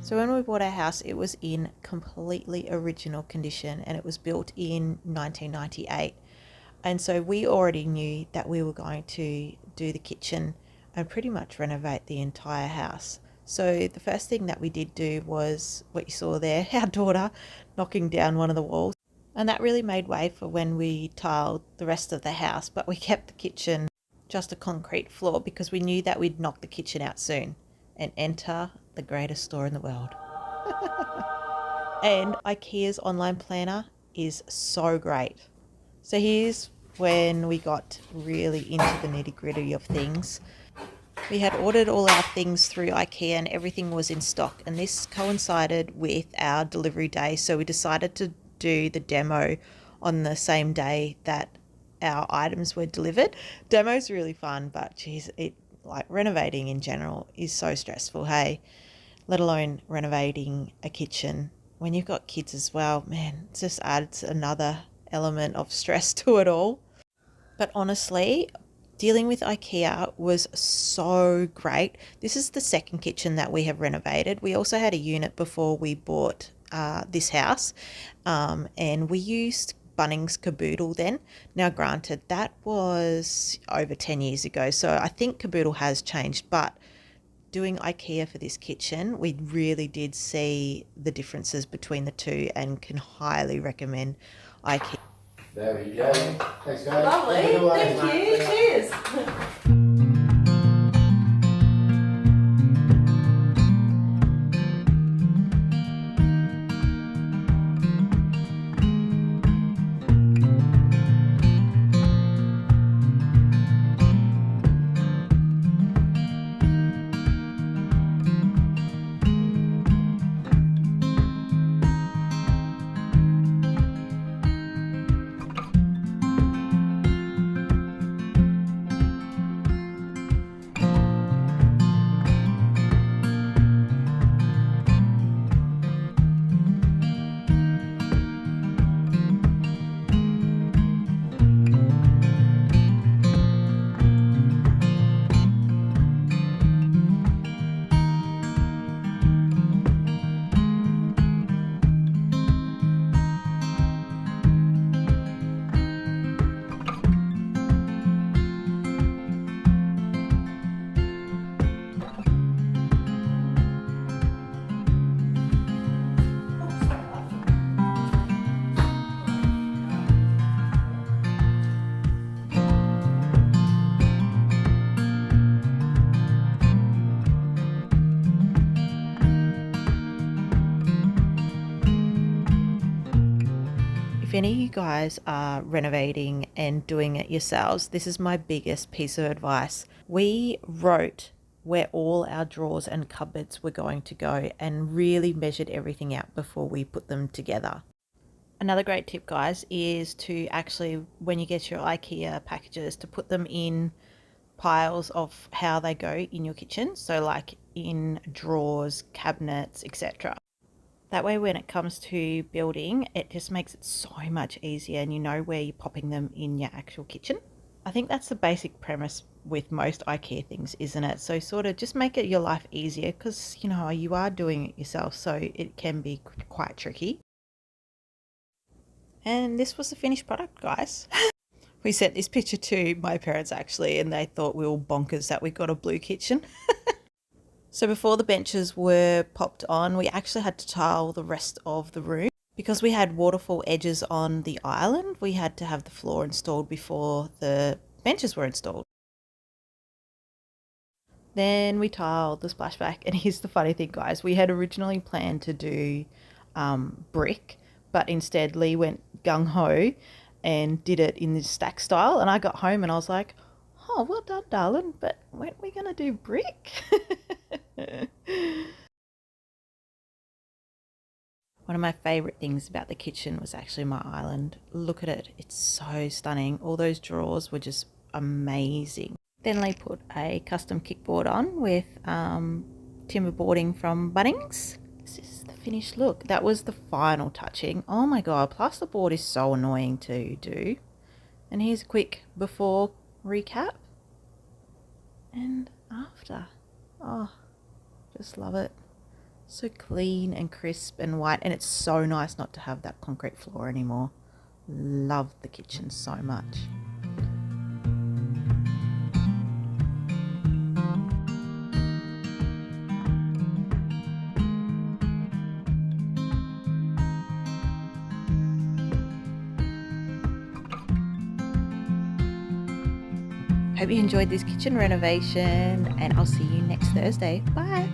So when we bought our house, it was in completely original condition and it was built in 1998. And so we already knew that we were going to do the kitchen and pretty much renovate the entire house. So the first thing that we did do was what you saw there, our daughter knocking down one of the walls. And that really made way for when we tiled the rest of the house, but we kept the kitchen just a concrete floor because we knew that we'd knock the kitchen out soon. And enter the greatest store in the world. And IKEA's online planner is so great. So here's when we got really into the nitty-gritty of things. We had ordered all our things through IKEA and everything was in stock, and this coincided with our delivery day, so we decided to do the demo on the same day that our items were delivered. Demo's really fun, but geez, it like renovating in general is so stressful, hey, let alone renovating a kitchen when you've got kids as well. Man, it just adds another element of stress to it all. But honestly, dealing with IKEA was so great. This is the second kitchen that we have renovated. We also had a unit before we bought this house, and we used Bunnings Caboodle then. Now granted, that was over 10 years ago, so I think Caboodle has changed, but doing IKEA for this kitchen, we really did see the differences between the two and can highly recommend IKEA. There we go. Thanks, guys. Lovely. Thank you. Cheers. If any of you guys are renovating and doing it yourselves, this is my biggest piece of advice. We wrote where all our drawers and cupboards were going to go and really measured everything out before we put them together. Another great tip, guys, is to actually, when you get your IKEA packages, to put them in piles of how they go in your kitchen. So like in drawers, cabinets, etc. That way when it comes to building, it just makes it so much easier and you know where you're popping them in your actual kitchen. I think that's the basic premise with most IKEA things, isn't it? So sort of just make it your life easier because, you know, you are doing it yourself, so it can be quite tricky. And this was the finished product, guys. We sent this picture to my parents actually, and they thought we were bonkers that we got a blue kitchen. So before the benches were popped on, we actually had to tile the rest of the room. Because we had waterfall edges on the island, we had to have the floor installed before the benches were installed. Then we tiled the splashback, and here's the funny thing, guys. We had originally planned to do brick, but instead Lee went gung-ho and did it in this stack style, and I got home and I was like, oh, well done, darling, but weren't we going to do brick? One of my favourite things about the kitchen was actually my island. Look at it. It's so stunning. All those drawers were just amazing. Then Lee put a custom kickboard on with timber boarding from Bunnings. This is the finished look. That was the final touching. Oh my god, plasterboard is so annoying to do. And here's a quick before recap and after. Oh, just love it. So clean and crisp and white, and it's so nice not to have that concrete floor anymore. Love the kitchen so much. Hope you enjoyed this kitchen renovation, and I'll see you next Thursday. Bye.